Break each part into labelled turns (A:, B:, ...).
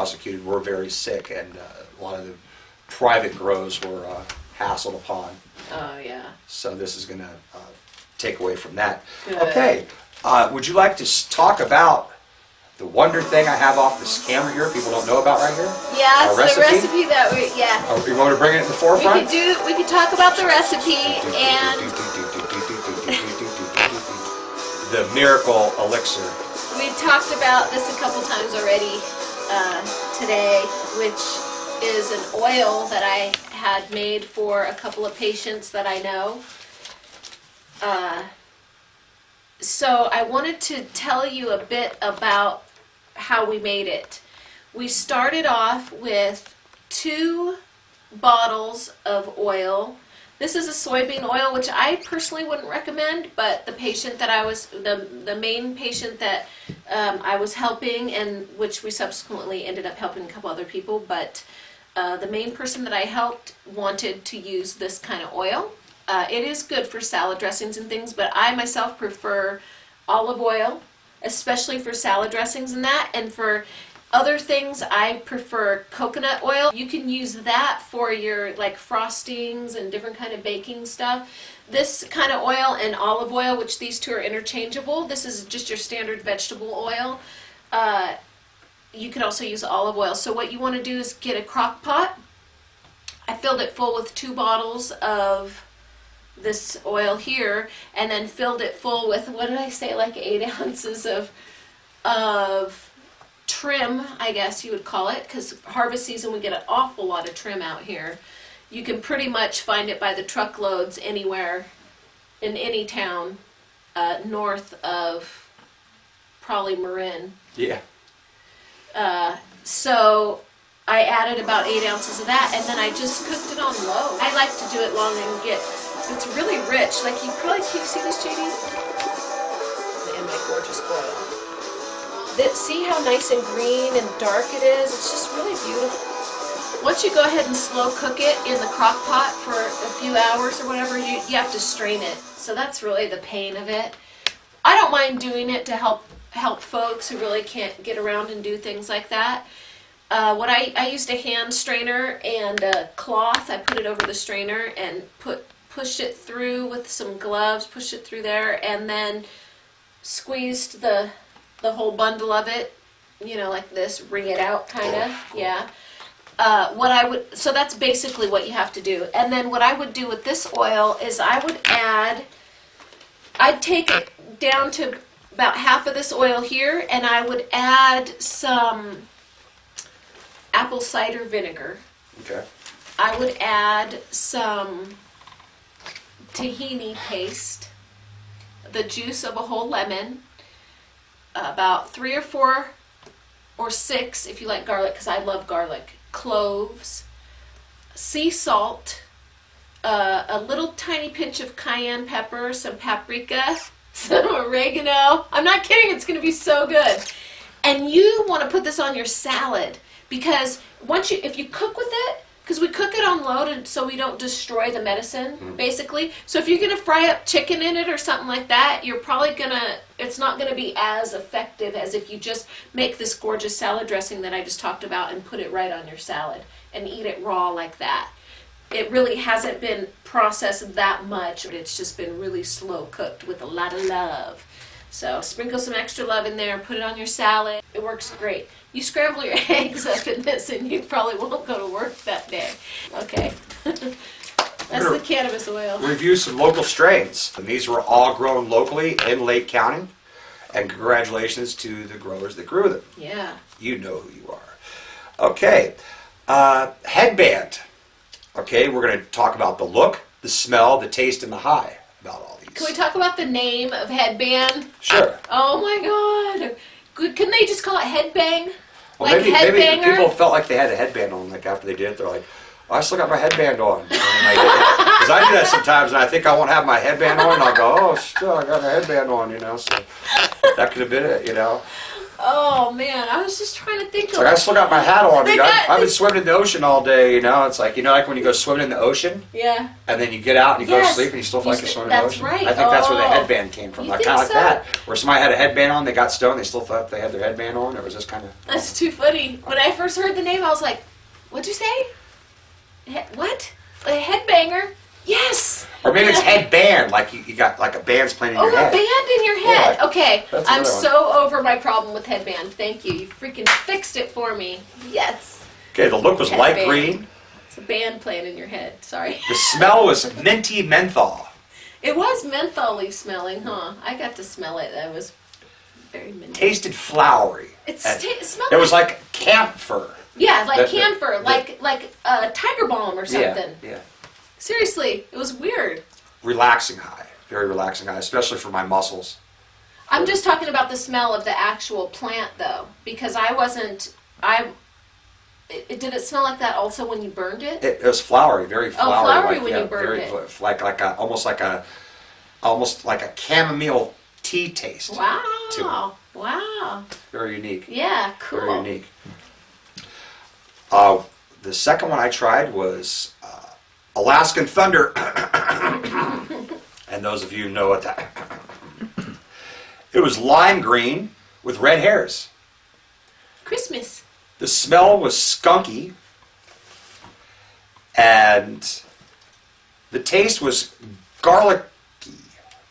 A: prosecuted were very sick, and a lot of the private grows were hassled upon.
B: Oh, yeah.
A: So this is going to take away from that.
B: Good.
A: Okay, would you like to talk about the wonder thing I have off this camera here? People don't know about right here.
B: Yeah,
A: Our
B: it's the recipe that we
A: You want to bring it in the forefront?
B: We could talk about the recipe and
A: the miracle elixir.
B: we talked about this a couple times already today, which is an oil that I had made for a couple of patients that I know. So I wanted to tell you a bit about how we made it. We started off with 2 bottles of oil. This is a soybean oil, which I personally wouldn't recommend, but the patient that I was, the main patient that I was helping, and which we subsequently ended up helping a couple other people, but the main person that I helped wanted to use this kind of oil. It is good for salad dressings and things, but I myself prefer olive oil, especially for salad dressings and that, and for other things I prefer coconut oil. You can use that for your like frostings and different kind of baking stuff. This kind of oil and olive oil, which these two are interchangeable, this is just your standard vegetable oil. You can also use olive oil. So what you want to do is get a crock pot. I filled it full with 2 bottles of this oil here, and then filled it full with, what did I say, like 8 ounces of trim, I guess you would call it, because harvest season we get an awful lot of trim out here. You can pretty much find it by the truckloads anywhere in any town north of probably Marin.
A: Yeah.
B: So I added about 8 ounces of that, and then I just cooked it on low. I like to do it long and get, it's really rich. Like you probably, can you see this, JD? And my gorgeous oil. See how nice and green and dark it is? It's just really beautiful. Once you go ahead and slow cook it in the crock pot for a few hours or whatever, you have to strain it. So that's really the pain of it. I don't mind doing it to help folks who really can't get around and do things like that. What I used a hand strainer and a cloth. I put it over the strainer and pushed it through with some gloves, pushed it through there, and then squeezed the whole bundle of it, you know, like this, wring it out kind of, yeah. So that's basically what you have to do. And then what I would do with this oil is I'd take it down to about half of this oil here, and I would add some apple cider vinegar.
A: Okay.
B: I would add some tahini paste, the juice of a whole lemon, about 3 or 4 or 6 if you like garlic, because I love garlic, cloves, sea salt, a little tiny pinch of cayenne pepper, some paprika, some oregano. I'm not kidding, it's going to be so good. And you want to put this on your salad, because if you cook with it, because we cook it on low so we don't destroy the medicine, basically. So if you're going to fry up chicken in it or something like that, you're probably it's not going to be as effective as if you just make this gorgeous salad dressing that I just talked about and put it right on your salad and eat it raw like that. It really hasn't been processed that much. It's just been really slow cooked with a lot of love. So sprinkle some extra love in there, put it on your salad. It works great. You scramble your eggs up in this and you probably won't go to work that day. Okay. That's the cannabis oil.
A: Review some local strains. And these were all grown locally in Lake County. And congratulations to the growers that grew them.
B: Yeah.
A: You know who you are. Okay. Headband. Okay, we're going to talk about the look, the smell, the taste, and the high about all these.
B: Can we talk about the name of headband?
A: Sure.
B: Oh my God. Couldn't they just call it headbang?
A: Well,
B: like
A: maybe people felt like they had a headband on. Like after they did it, they're like, oh, I still got my headband on. Because I do that sometimes, and I think I won't have my headband on, and I'll go, oh, still I got my headband on, you know. So that could have been it, you know.
B: Oh man, I was just trying to think
A: It's like, I still got my hat on.
B: They
A: I've been swimming in the ocean all day, It's like, like when you go swimming in the ocean,
B: Yeah.
A: and then you get out and you go to
B: Yes.
A: sleep and you still feel like you're swimming in the
B: That's
A: ocean.
B: right.
A: I think that's where the
B: Oh.
A: headband came from.
B: You
A: Like
B: think
A: kind of like
B: so?
A: that, where somebody had a headband on, they got stoned, they still thought they had their headband on. It was just kind of.
B: That's too funny. When I first heard the name, I was like, "What'd you say? What? A headbanger? Yes."
A: Or maybe it's headband, like you got like a band's playing in
B: Oh,
A: your
B: a
A: head.
B: band in your head.
A: Yeah.
B: Okay,
A: That's
B: I'm
A: another one.
B: so over my problem with headband. Thank you. You freaking fixed it for me. Yes.
A: Okay, the look was light
B: Headband.
A: green.
B: It's a band playing in your head. Sorry.
A: The smell was minty menthol.
B: It was menthol-y smelling, huh? I got to smell it. That was very menthol.
A: Tasted flowery.
B: It
A: And
B: smelled
A: it was like camphor.
B: yeah, like
A: the-
B: camphor,
A: the-
B: like tiger balm or something.
A: Yeah.
B: Seriously, it was weird.
A: Relaxing high. Very relaxing high, especially for my muscles.
B: I'm just talking about the smell of the actual plant, though, because I wasn't. Did it smell like that also when you burned it?
A: It was flowery, very flowery.
B: flowery
A: like,
B: when you burned
A: very,
B: it.
A: Almost like a chamomile tea taste.
B: Wow! Wow!
A: Very unique.
B: Yeah, cool.
A: Very unique. The second one I tried was Alaskan Thunder. And those of you who know what that. It was lime green with red hairs.
B: Christmas.
A: The smell was skunky, and the taste was garlicky.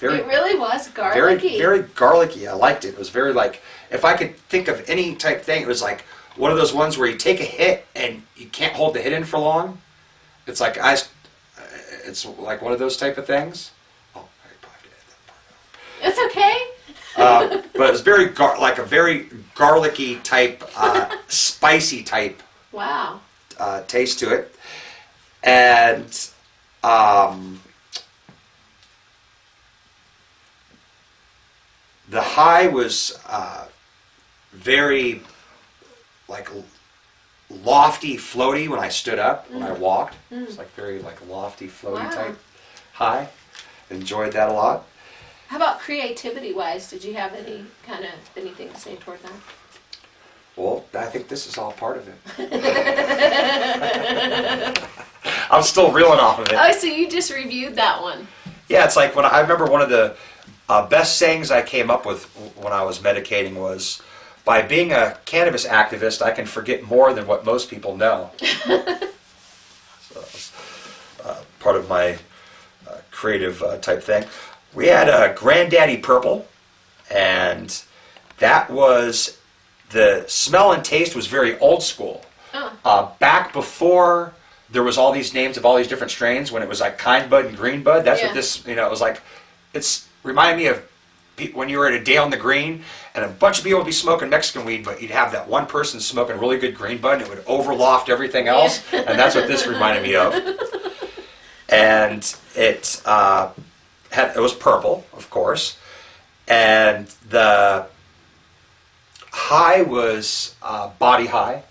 B: It really was
A: very,
B: garlicky.
A: very garlicky. I liked it. It was very like, if I could think of any type thing, it was like one of those ones where you take a hit and you can't hold the hit in for long. It's like it's like one of those type of things. Oh, I probably did that part.
B: It's okay.
A: But it's very like a very garlicky type, spicy type
B: Wow.
A: taste to it, and the high was very like lofty, floaty when I stood up, when I walked. It's like very like lofty, floaty
B: Wow.
A: type high. Enjoyed that a lot.
B: How about creativity-wise? Did you have anything to say toward that?
A: Well, I think this is all part of it. I'm still reeling off of it.
B: Oh, so you just reviewed that one.
A: Yeah, it's like when I remember one of the best sayings I came up with when I was medicating was, by being a cannabis activist, I can forget more than what most people know. So that was part of my creative type thing. We had a Granddaddy Purple, and that was, the smell and taste was very old school.
B: Oh.
A: Back before there was all these names of all these different strains, when it was like Kind Bud and Green Bud, that's
B: Yeah.
A: what this, it was like, it's reminded me of when you were at a day on the green and a bunch of people would be smoking Mexican weed, but you'd have that one person smoking really good Green Bud and it would overloft everything else, and that's what this reminded me of. And it was purple, of course, and the high was body high,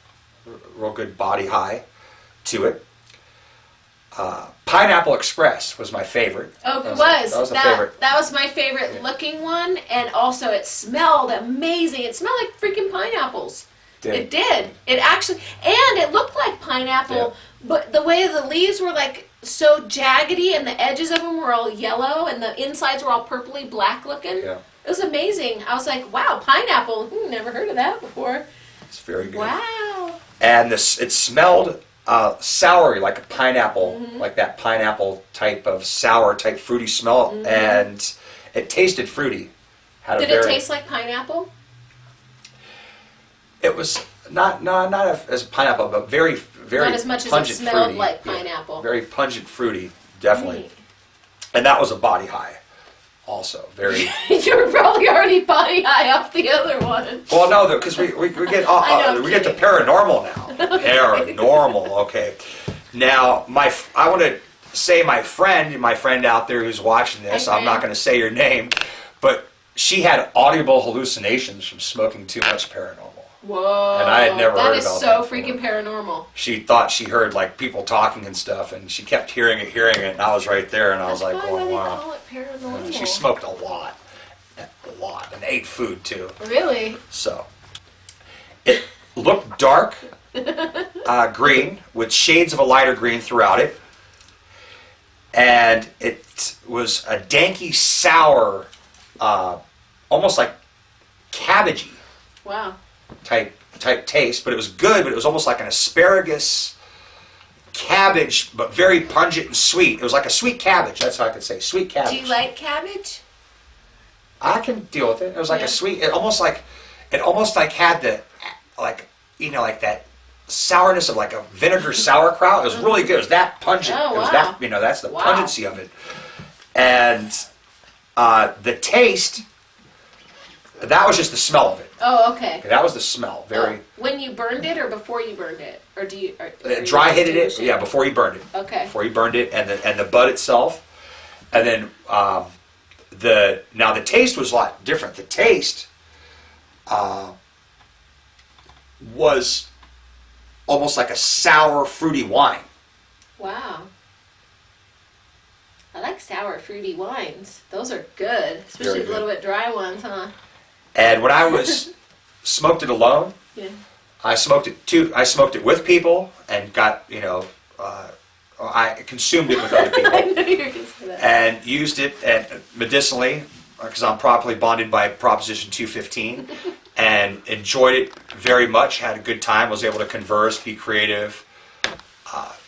A: real good body high to it. Pineapple Express was my favorite.
B: Oh, it
A: That
B: was.
A: a favorite.
B: That was my favorite looking one, and also it smelled amazing. It smelled like freaking pineapples. It did. It actually, and it looked like pineapple,
A: Yeah.
B: but the way the leaves were like so jaggedy, and the edges of them were all yellow, and the insides were all purpley black looking.
A: Yeah.
B: It was amazing. I was like, wow, pineapple. Never heard of that before.
A: It's very good.
B: Wow.
A: And it smelled soury, like a pineapple, like that pineapple type of sour type fruity smell, and it tasted fruity.
B: Did it taste like pineapple?
A: It was not as pineapple, but very, very
B: Not as much as it
A: pungent
B: smelled
A: fruity.
B: like
A: Yeah,
B: pineapple.
A: very pungent fruity, definitely.
B: Neat.
A: And that was a body high, also very.
B: You were probably already body high off the other one.
A: Well, no, because we get
B: I know,
A: we get to paranormal now. Paranormal, okay. Now I want to say my friend out there who's watching this.
B: Hi,
A: I'm not
B: friend.
A: going to say your name, but she had audible hallucinations from smoking too much paranormal.
B: Whoa.
A: And I had never heard
B: That is
A: about
B: so
A: that
B: freaking paranormal.
A: She thought she heard like people talking and stuff, and she kept hearing it, and I was right there, and I was
B: That's
A: like,
B: probably
A: oh,
B: why they
A: wow.
B: call it paranormal.
A: She smoked a lot, and ate food too.
B: Really?
A: So It looked dark green with shades of a lighter green throughout it. And it was a danky, sour, almost like cabbagey
B: Wow.
A: type taste, but it was good, but it was almost like an asparagus cabbage, but very pungent and sweet. It was like a sweet cabbage, that's how I could say, sweet cabbage.
B: Do you like cabbage?
A: I can deal with it. It was like
B: Yeah.
A: a sweet, it almost like had the, like, you know, like that sourness of like a vinegar sauerkraut. It was really good. It was that pungent.
B: Oh,
A: It was
B: wow.
A: that, you know, that's the
B: Wow.
A: pungency of it. And the taste, that was just the smell of it.
B: Oh, okay.
A: That was the smell. Very
B: Oh, when you burned it or before you burned it? Or do you... Or you
A: dry heated it.
B: distinguish
A: Yeah, before you burned it.
B: Okay.
A: Before you burned it, and the bud itself, and then the taste was a lot different. The taste was almost like a sour, fruity wine.
B: Wow. I like sour, fruity wines. Those are good. Especially
A: Very
B: the little bit dry ones, huh?
A: And when I was smoked it alone,
B: Yeah.
A: I smoked it too. I smoked it with people and got, you know, I consumed it with other people.
B: I knew you were going to say that.
A: And used it medicinally because I'm properly bonded by Proposition 215, and enjoyed it very much. Had a good time. Was able to converse, be creative,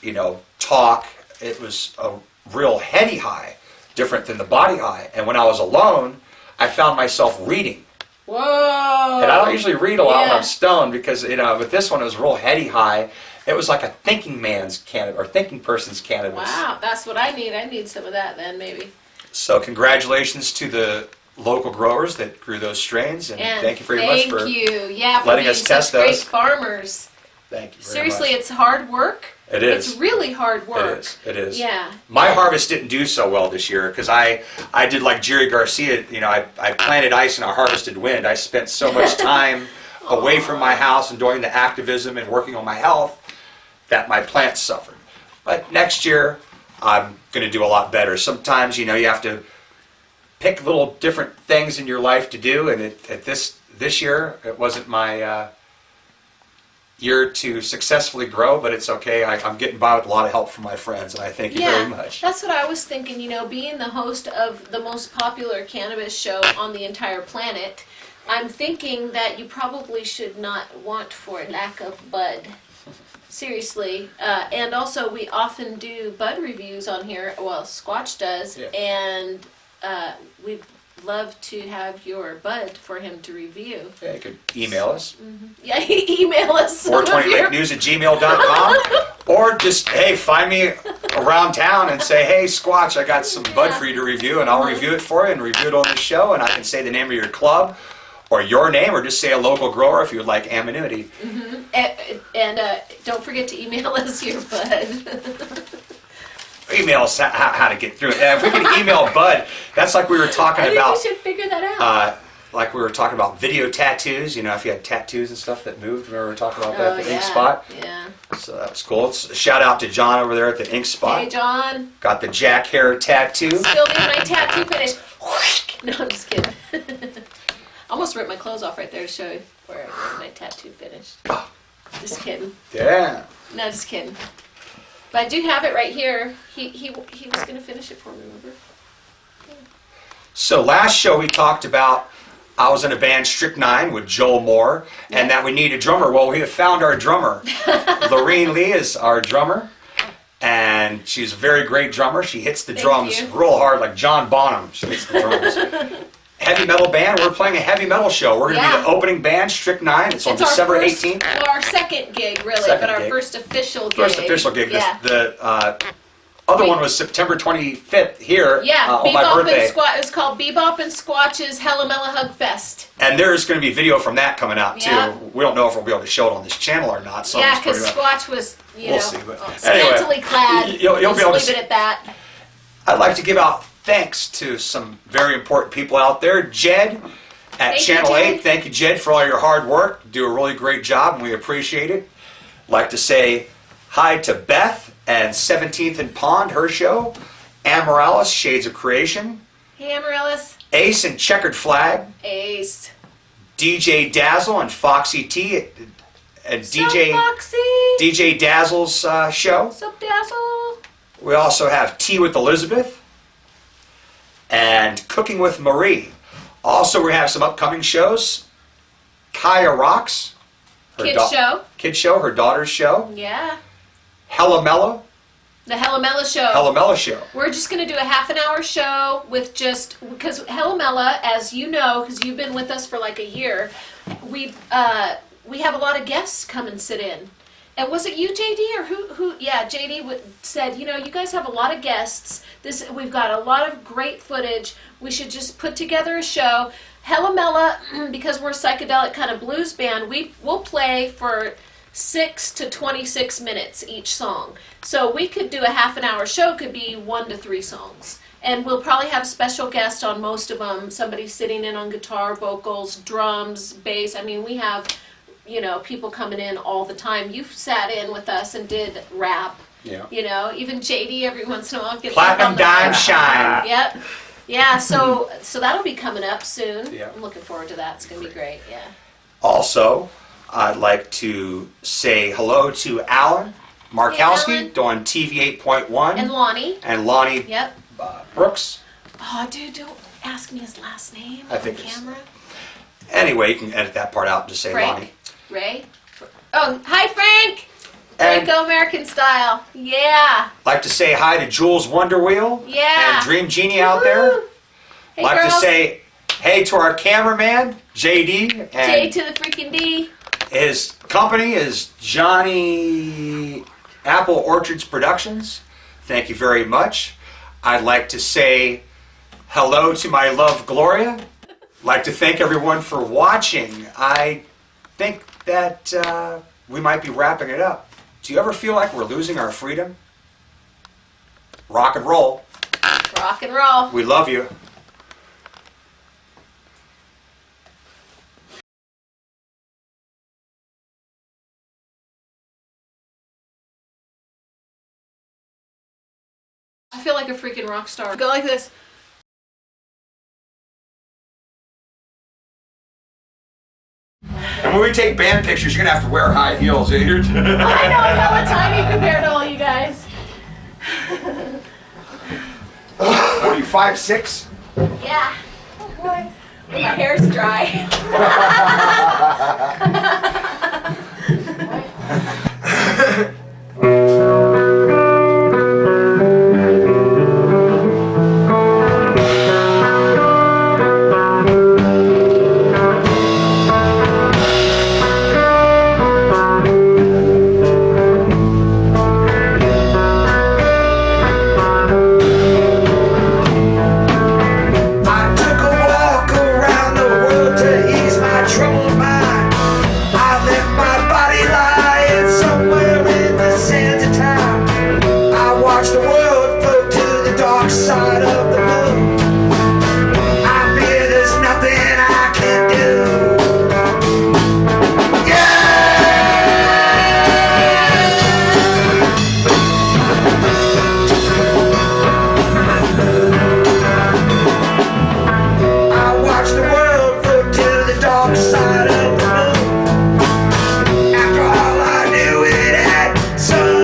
A: you know, talk. It was a real heady high, different than the body high. And when I was alone, I found myself reading.
B: Whoa!
A: And I don't usually read a lot when
B: Yeah.
A: I'm stoned because, you know, with this one it was real heady high. It was like a thinking man's cannabis, or thinking person's cannabis.
B: Wow, that's what I need. I need some of that then, maybe.
A: So congratulations to the local growers that grew those strains, and thank you very much for
B: Thank you. Yeah, for
A: letting
B: being
A: us test
B: such great
A: those.
B: farmers.
A: Thank you very
B: Seriously,
A: much.
B: it's hard work.
A: It is.
B: It's really hard work.
A: It is. It is.
B: Yeah.
A: My harvest didn't do so well this year because I did like Jerry Garcia. You know, I planted ice and I harvested wind. I spent so much time away from my house and doing the activism and working on my health that my plants suffered. But next year, I'm going to do a lot better. Sometimes, you know, you have to pick little different things in your life to do, and at this year, it wasn't my year to successfully grow, but it's okay. I'm getting by with a lot of help from my friends, and I thank you very much.
B: That's what I was thinking. You know, being the host of the most popular cannabis show on the entire planet, I'm thinking that you probably should not want for lack of bud. Seriously. And also, we often do bud reviews on here. Well, Squatch does.
A: Yeah.
B: And we'd love to have your bud for him to review.
A: Yeah, you could email us,
B: Yeah, email us. some of your-
A: 420lakenews@gmail.com, or just, hey, find me around town and say, hey, Squatch, I got some bud for you to review, and I'll review it for you and review it on the show, and I can say the name of your club, or your name, or just say a local grower if you would like anonymity.
B: And don't forget to email us your bud.
A: Email us how to get through it. If we can email Bud, that's like we were talking
B: I think
A: about.
B: we should figure that out.
A: Like we were talking about video tattoos, you know, if you had tattoos and stuff that moved, remember we were talking about that at the Ink Spot?
B: Yeah.
A: So that was cool. It's a shout out to John over there at the Ink Spot.
B: Hey, John.
A: Got the Jack hair tattoo.
B: Still need my tattoo finished. No, I'm just kidding. Almost ripped my clothes off right there to show you where I got my tattoo finished. Just kidding.
A: Yeah.
B: No, just kidding. But I do have it right here. He was going to finish it for me, remember?
A: So last show we talked about I was in a band Strychnine with Joel Moore, and that we need a drummer. Well, we have found our drummer. Laureen Leigh is our drummer, and she's a very great drummer. She hits the
B: Thank
A: drums
B: you.
A: real hard, like John Bonham. She hits the drums. Heavy metal band. We're playing a heavy metal show. We're going to be
B: Yeah.
A: the opening band, Strychnine. It's on
B: It's our
A: December
B: first,
A: 18th.
B: Well, our second gig, really,
A: Second
B: but our
A: gig.
B: first official gig.
A: First official gig.
B: Yeah.
A: The other one was September 25th here
B: Yeah,
A: on my
B: Bebop
A: birthday.
B: and Squatch. It's called Bebop and Squatch's MeLLa Hug Fest.
A: And there's going to be video from that coming out too.
B: Yeah.
A: We don't know if we'll be able to show it on this channel or not. So
B: Yeah,
A: I'm just putting
B: because
A: it up.
B: Squatch was, you
A: We'll
B: know,
A: see, but
B: scantily
A: anyway,
B: clad.
A: you'll be able to
B: Just leave it at that.
A: I'd like to give out thanks to some very important people out there. Jed at
B: Thank you,
A: Channel
B: Jed.
A: 8. Thank you, Jed, for all your hard work. You do a really great job, and we appreciate it. I'd like to say hi to Beth and 17th and Pond, her show. Amaryllis, Shades of Creation.
B: Hey, Amaryllis.
A: Ace and Checkered Flag.
B: Ace.
A: DJ Dazzle and Foxy T at
B: Foxy?
A: DJ Dazzle's show.
B: What's up, Dazzle?
A: We also have Tea with Elizabeth and Cooking with Marie. Also, we have some upcoming shows. Kaya Rocks. Kid show, her daughter's show.
B: Yeah.
A: MeLLa.
B: The MeLLa show.
A: MeLLa show.
B: We're just going to do a half-an-hour show with just, because MeLLa, as you know, because you've been with us for like a year, we have a lot of guests come and sit in. And was it you, JD, or who? Yeah, JD said, you know, you guys have a lot of guests. We've got a lot of great footage. We should just put together a show. MeLLa, because we're a psychedelic kind of blues band, we'll play for 6 to 26 minutes each song. So we could do a half-an-hour show, could be 1 to 3 songs. And we'll probably have special guests on most of them. Somebody sitting in on guitar, vocals, drums, bass. I mean, we have, you know, people coming in all the time. You've sat in with us and did rap.
A: Yeah.
B: You know, even JD every once in a while gets
A: Platinum Dime Shine.
B: Yep. Yeah, so that'll be coming up soon.
A: Yeah.
B: I'm looking forward to that. It's going to be great, yeah.
A: Also, I'd like to say hello to Alan Markowski
B: Hey, Alan.
A: doing TV 8.1.
B: And Lonnie.
A: And Lonnie
B: Yep.
A: Brooks.
B: Oh, dude, don't ask me his last name
A: I
B: on
A: think it's-
B: camera.
A: Anyway, you can edit that part out and just say
B: Frank.
A: Lonnie.
B: Ray. Oh, hi, Frank.
A: And
B: Franco-American style. Yeah.
A: like to say hi to Jules Wonderwheel
B: Yeah.
A: and Dream Genie out there.
B: Woo-hoo. Hey,
A: Like
B: girls.
A: to say hey to our cameraman, JD.
B: J
A: And
B: to the freaking D.
A: his company is Johnny Apple Orchards Productions. Thank you very much. I'd like to say hello to my love, Gloria. Like to thank everyone for watching. I think that we might be wrapping it up. Do you ever feel like we're losing our freedom? Rock and roll.
B: Rock and roll.
A: We love you.
B: I feel like a freaking rock star. Go like this.
A: And when we take band pictures, you're gonna have to wear high heels.
B: I know, I'm hella tiny compared to all you guys.
A: What are you, 5'6"?
B: Yeah. My hair's dry.